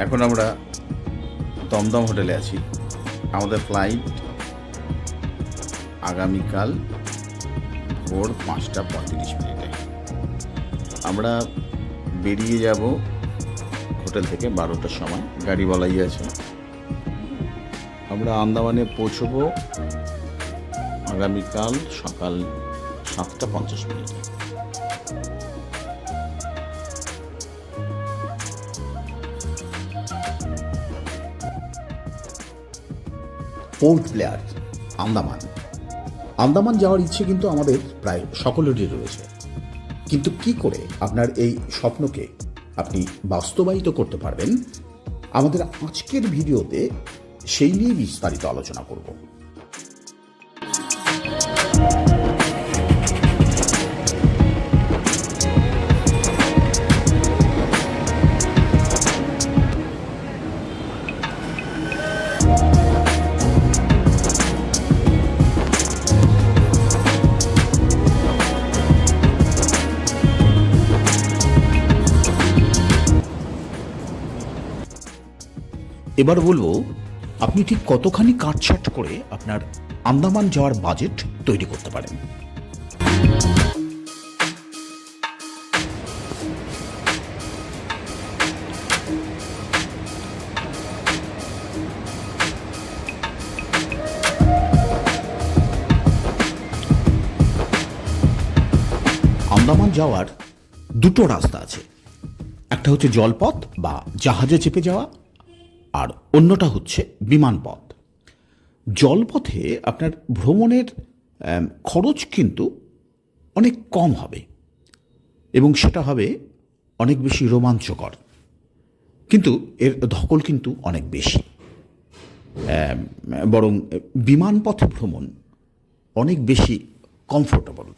এখন আমরা দমদম হোটেলে আছি। আমাদের ফ্লাইট আগামীকাল ভোর 5:35। আমরা বেরিয়ে যাব হোটেল থেকে 12টার সময়, গাড়ি বলাই আছে। আমরা আন্দামানে পৌঁছবো আগামীকাল সকাল 7:50। Port Blair, Andaman. আন্দামান যাওয়ার ইচ্ছে কিন্তু আমাদের প্রায় সকলেরই রয়েছে, কিন্তু কি করে আপনার এই স্বপ্নকে আপনি বাস্তবায়িত করতে পারবেন, আমাদের আজকের ভিডিওতে সেই নিয়ে বিস্তারিত আলোচনা করব। এবার বলবো আপনি ঠিক কতখানি কাটছাট করে আপনার আন্দামান যাওয়ার বাজেট তৈরি করতে পারেন। আন্দামান যাওয়ার দুটো রাস্তা আছে, একটা হচ্ছে জলপথ বা জাহাজে চেপে যাওয়া, আর অন্যটা হচ্ছে বিমানপথ। জলপথে আপনার ভ্রমণের খরচ কিন্তু অনেক কম হবে এবং সেটা হবে অনেক বেশি রোমাঞ্চকর, কিন্তু এর ধকল কিন্তু অনেক বেশি। বরং বিমানপথে ভ্রমণ অনেক বেশি কমফোর্টেবল।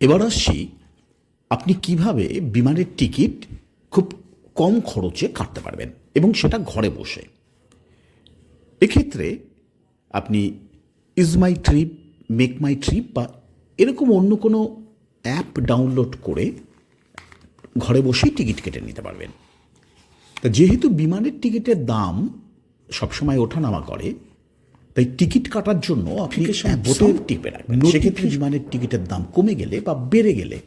এবার আসছি আপনি কিভাবে বিমানের টিকিট খুব কম খরচে কাটতে পারবেন এবং সেটা ঘরে বসে। এক্ষেত্রে আপনি is my trip, make my trip বা এরকম অন্য কোনো অ্যাপ ডাউনলোড করে ঘরে বসেই টিকিট কেটে নিতে পারবেন। তা যেহেতু বিমানের টিকিটের দাম সবসময় ওঠানামা করে, তাই টিকিট কাটার জন্য আপনি বোতাম টিপে রাখবেন। সেক্ষেত্রে বিমানের টিকিটের দাম কমে গেলে বা বেড়ে গেলে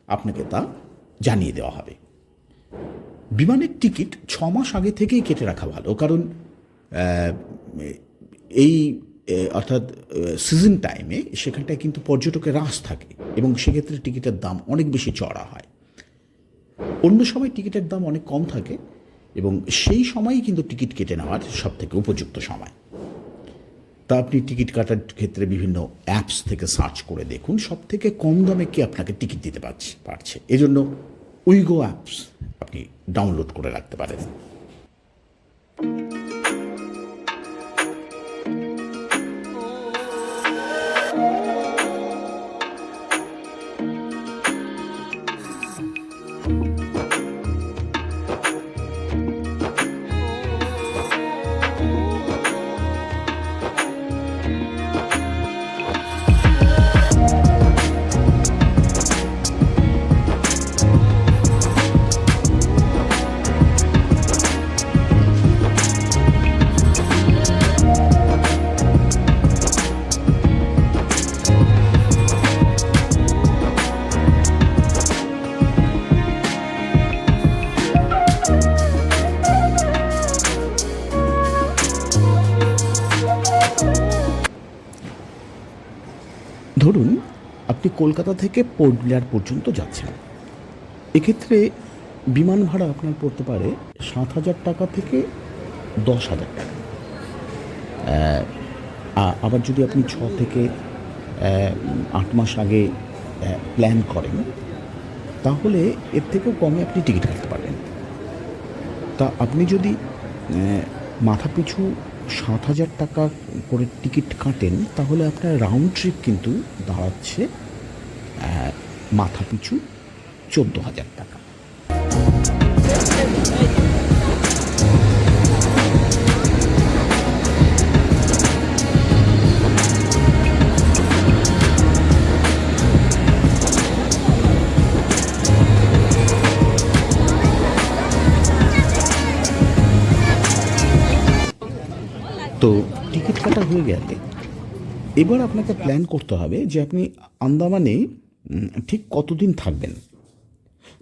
আপনাকে তা জানিয়ে দেওয়া হবে। বিমানের টিকিট 6 মাস আগে থেকেই কেটে রাখা ভালো, কারণ এই অর্থাৎ সিজন টাইমে সেখানটায় কিন্তু পর্যটকের হ্রাস থাকে এবং সেক্ষেত্রে টিকিটের দাম অনেক বেশি চড়া হয়। অন্য সময় টিকিটের দাম অনেক কম থাকে এবং সেই সময়ই কিন্তু টিকিট কেটে নেওয়ার সবথেকে উপযুক্ত সময়। তা আপনি টিকিট কাটার ক্ষেত্রে বিভিন্ন অ্যাপস থেকে সার্চ করে দেখুন সব থেকে কম দামে কি আপনাকে টিকিট দিতে পারছে। এজন্য উইগো অ্যাপস আপনি ডাউনলোড করে রাখতে পারেন। ধরুন আপনি কলকাতা থেকে পোর্ট ব্লেয়ার পর্যন্ত যাচ্ছেন। এক্ষেত্রে বিমান ভাড়া আপনার পড়তে পারে 7,000 টাকা থেকে 10,000 টাকা। আবার যদি আপনি 6 থেকে 8 মাস আগে প্ল্যান করেন, তাহলে এর থেকেও কমে আপনি টিকিট কাটতে পারবেন। তা আপনি যদি মাথাপিছু 7,000 টাকা করে টিকিট কাটেন, তাহলে আপনার রাউন্ড ট্রিপ কিন্তু দাঁড়াচ্ছে মাথাপিছু 14,000 টাকা। তো টিকিট কাটা হয়ে গেলে এবার আপনাকে প্ল্যান করতে হবে যে আপনি আন্দামানে ঠিক কতদিন থাকবেন।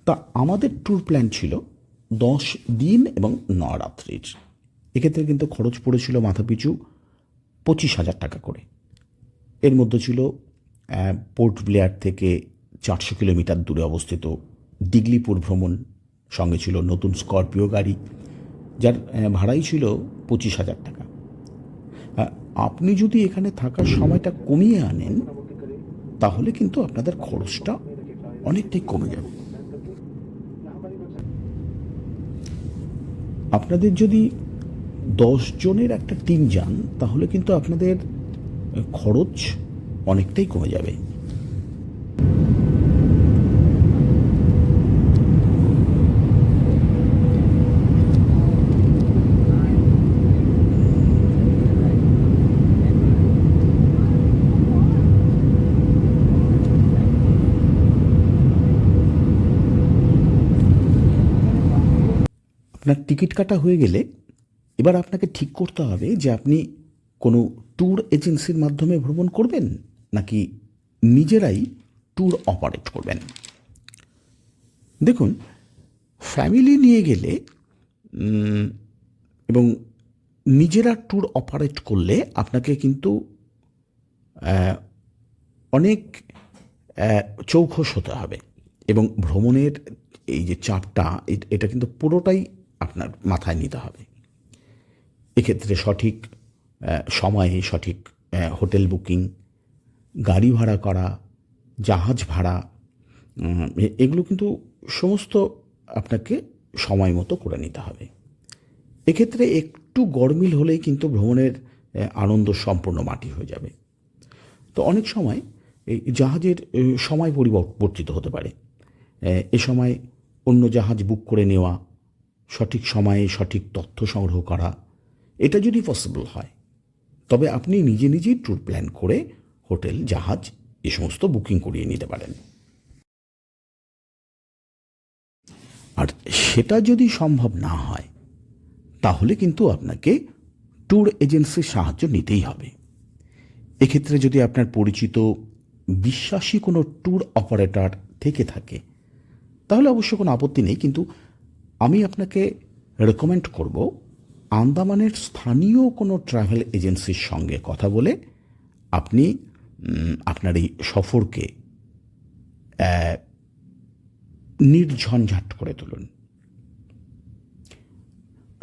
তা আমাদের ট্যুর প্ল্যান ছিল 10 দিন এবং 9 রাত্রির। এক্ষেত্রে কিন্তু খরচ পড়েছিল মাথাপিছু 25,000 টাকা করে। এর মধ্যে ছিল পোর্ট ব্লেয়ার থেকে 400 কিলোমিটার দূরে অবস্থিত ডিগলিপুর ভ্রমণ, সঙ্গে ছিল নতুন স্করপিও গাড়ি, যার ভাড়াই ছিল 25,000 টাকা। আপনি যদি এখানে থাকার সময়টা কমিয়ে আনেন তাহলে কিন্তু আপনাদের খরচটা অনেকটাই কমে যাবে। আপনাদের যদি 10 জনের একটা টিম যান তাহলে কিন্তু আপনাদের খরচ অনেকটাই কমে যাবে। আপনার টিকিট কাটা হয়ে গেলে এবার আপনাকে ঠিক করতে হবে যে আপনি কোনো ট্যুর এজেন্সির মাধ্যমে ভ্রমণ করবেন নাকি নিজেরাই ট্যুর অপারেট করবেন। দেখুন, ফ্যামিলি নিয়ে গেলে এবং নিজেরা ট্যুর অপারেট করলে আপনাকে কিন্তু অনেক চৌখস হতে হবে এবং ভ্রমণের এই যে চাপটা এটা কিন্তু পুরোটাই আপনার মাথায় নিতে হবে। এক্ষেত্রে সঠিক সময়ে সঠিক হোটেল বুকিং, গাড়ি ভাড়া করা, জাহাজ ভাড়া, এগুলো কিন্তু সমস্ত আপনাকে সময় মতো করে নিতে হবে। এক্ষেত্রে একটু গরমিল হলেই কিন্তু ভ্রমণের আনন্দ সম্পূর্ণ মাটি হয়ে যাবে। তো অনেক সময় এই জাহাজের সময় পরিবর্তিত হতে পারে। এ সময় অন্য জাহাজ বুক করে নেওয়া, সঠিক সময়ে সঠিক তথ্য সংগ্রহ করা, এটা যদি পসিবল হয় তবে আপনি নিজে নিজেই ট্যুর প্ল্যান করে হোটেল, জাহাজ এ সমস্ত বুকিং করিয়ে নিতে পারেন। আর সেটা যদি সম্ভব না হয় তাহলে কিন্তু আপনাকে ট্যুর এজেন্সির সাহায্য নিতেই হবে। এক্ষেত্রে যদি আপনার পরিচিত বিশ্বাসী কোনো ট্যুর অপারেটর থেকে থাকে তাহলে অবশ্য কোনো আপত্তি নেই, কিন্তু আমি আপনাকে রেকমেন্ড করব আন্দামানের স্থানীয় কোনো ট্রাভেল এজেন্সির সঙ্গে কথা বলে আপনি আপনার এই সফরকে নির্ঝঞ্ঝাট করে তুলুন।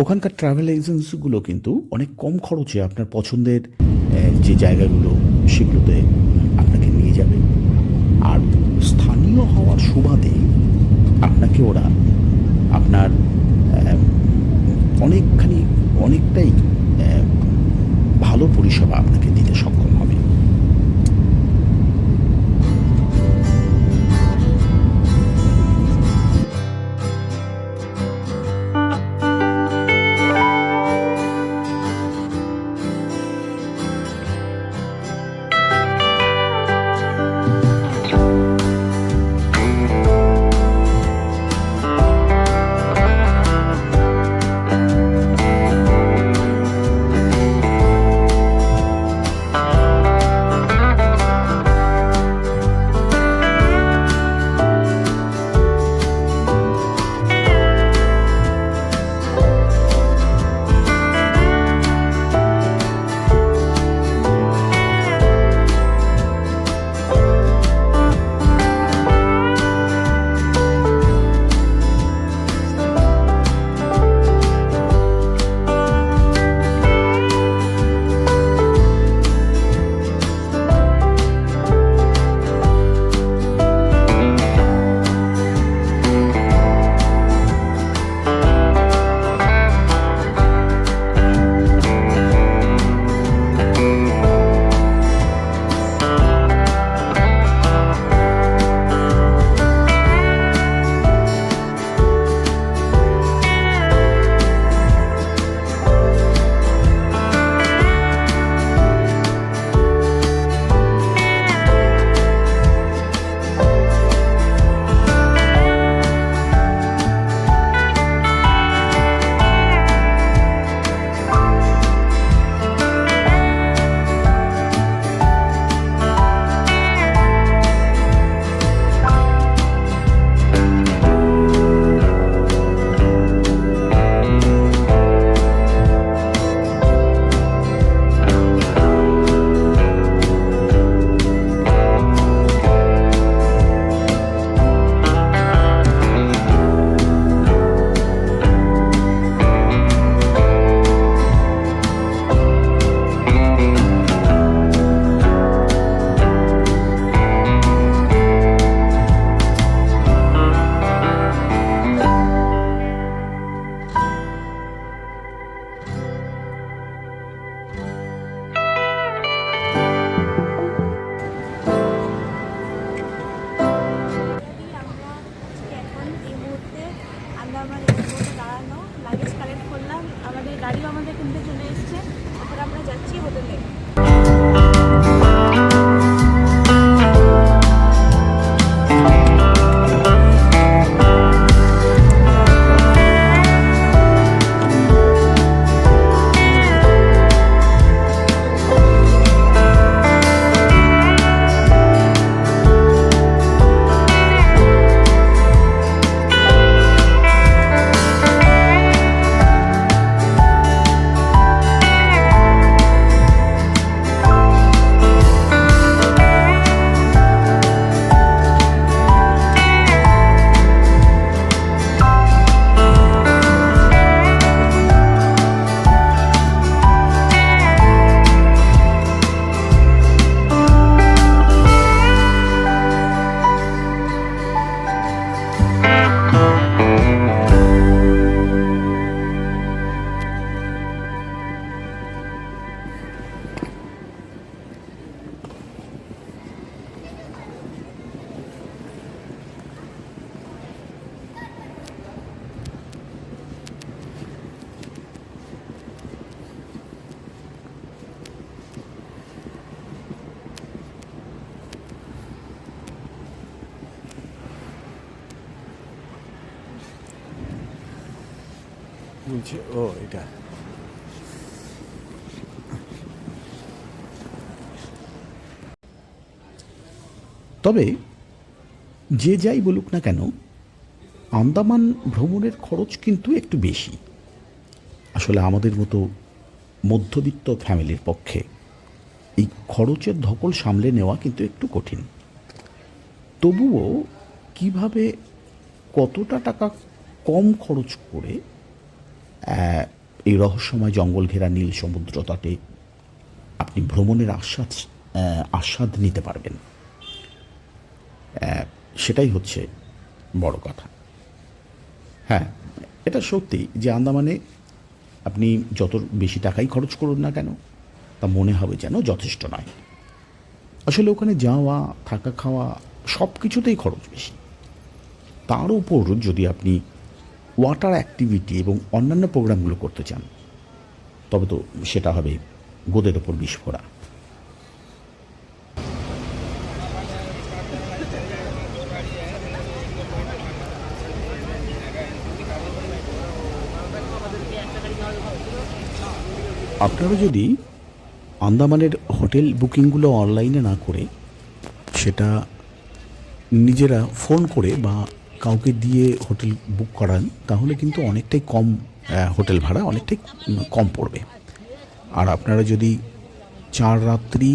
ওখানকার ট্রাভেল এজেন্সিগুলো কিন্তু অনেক কম খরচে আপনার পছন্দের যে জায়গাগুলো সেগুলোতে আপনাকে নিয়ে যাবে। আর স্থানীয় হওয়ার সুবাদে আপনাকে ওরা আপনার অনেকটাই ভালো পরিষেবা আপনাকে দিতে সক্ষম হবে। বলছে ও এটা তবে যে যাই বলুক না কেন, আন্দামান ভ্রমণের খরচ কিন্তু একটু বেশি। আসলে আমাদের মতো মধ্যবিত্ত ফ্যামিলির পক্ষে এই খরচের ধকল সামলে নেওয়া কিন্তু একটু কঠিন। তবুও কিভাবে কতটা টাকা কম খরচ করে এই রহস্যময় জঙ্গল ঘেরা নীল সমুদ্র তটে আপনি ভ্রমণের আস্বাদ নিতে পারবেন, সেটাই হচ্ছে বড় কথা। হ্যাঁ, এটা সত্যি যে আন্দামানে আপনি যত বেশি টাকাই খরচ করুন না কেন, তা মনে হবে যেন যথেষ্ট নয়। আসলে ওখানে যাওয়া, থাকা, খাওয়া সব কিছুতেই খরচ বেশি। তার উপর যদি আপনি ওয়াটার অ্যাক্টিভিটি এবং অন্যান্য প্রোগ্রামগুলো করতে চান, তবে তো সেটা হবে গোদের ওপর বিস্ফোরা। আপনারা যদি আন্দামানের হোটেল বুকিংগুলো অনলাইনে না করে সেটা নিজেরা ফোন করে বা কাউকে দিয়ে হোটেল বুক করান, তাহলে কিন্তু অনেকটাই কম, হোটেল ভাড়া অনেকটাই কম পড়বে। আর আপনারা যদি 4 রাত্রি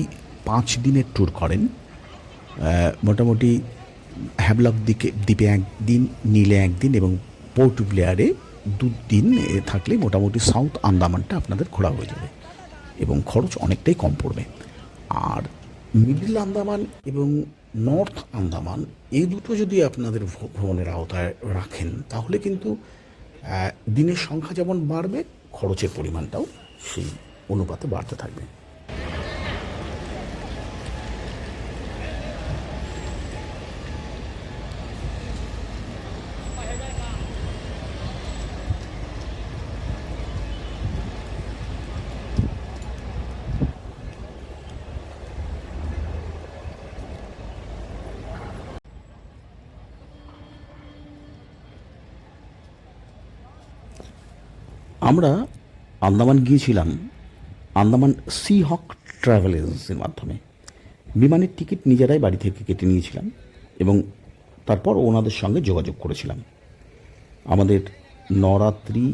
5 দিনের ট্যুর করেন, মোটামুটি হ্যাভলক দ্বীপে 1 দিন, নীলে 1 দিন এবং পোর্ট ব্লেয়ারে 2 দিন থাকলে মোটামুটি সাউথ আন্দামানটা আপনাদের ঘোরা হয়ে যাবে এবং খরচ অনেকটাই কম পড়বে। আর মিডল আন্দামান এবং নর্থ আন্দামান এই দুটো যদি আপনাদের ভ্রমণের আওতায় রাখেন, তাহলে কিন্তু দিনের সংখ্যা যেমন বাড়বে, খরচের পরিমাণটাও সেই অনুপাতে বাড়তে থাকবে। আমরা আন্দামান গিয়েছিলাম আন্দামান সি হক ট্রাভেল এজেন্সির মাধ্যমে। বিমানের টিকিট নিজেরাই বাড়ি থেকে কেটে নিয়েছিলাম এবং তারপর ওনাদের সঙ্গে যোগাযোগ করেছিলাম। আমাদের 9 রাত্রি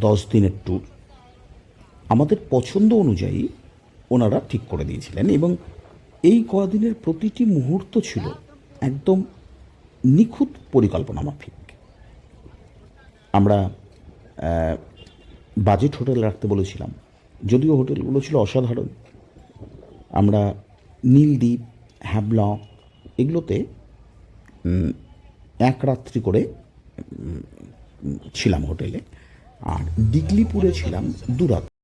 10 দিনের ট্যুর আমাদের পছন্দ অনুযায়ী ওনারা ঠিক করে দিয়েছিলেন এবং এই কদিনের প্রতিটি মুহূর্ত ছিল একদম নিখুঁত পরিকল্পনা মাফিক। আমরা বাজেট হোটেল রাখতে বলেছিলাম, যদিও হোটেলগুলো ছিল অসাধারণ। আমরা নীলদ্বীপ, হ্যাভলক এগুলোতে 1 রাত্রি করে ছিলাম হোটেলে, আর দিগলিপুরে ছিলাম 2 রাত্রি।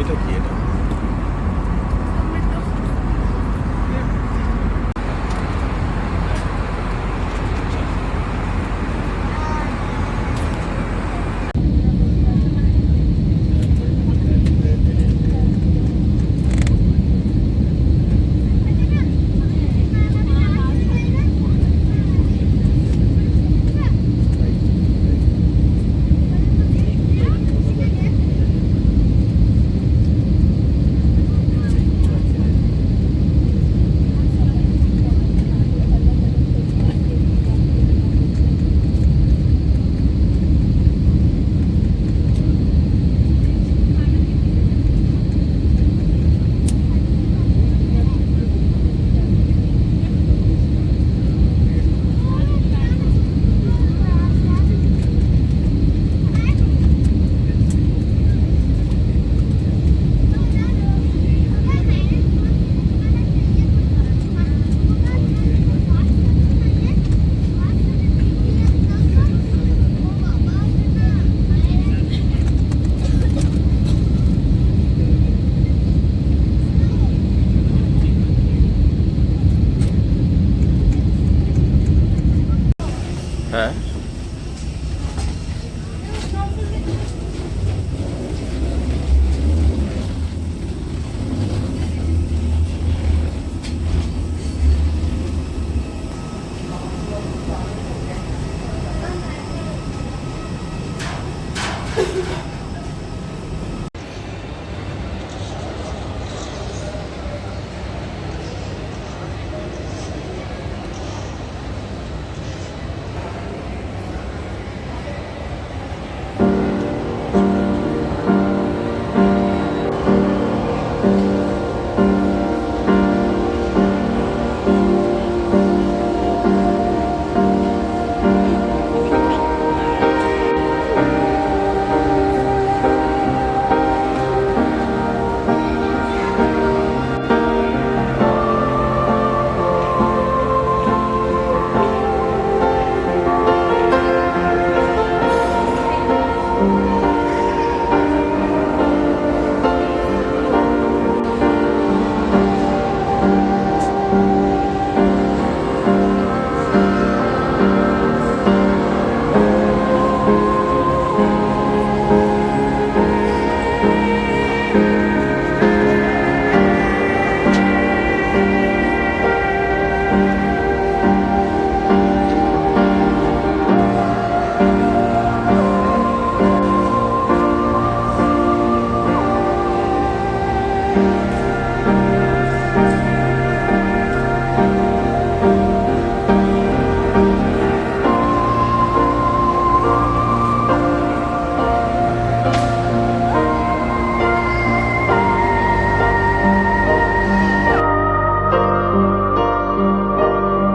এটা কি এটা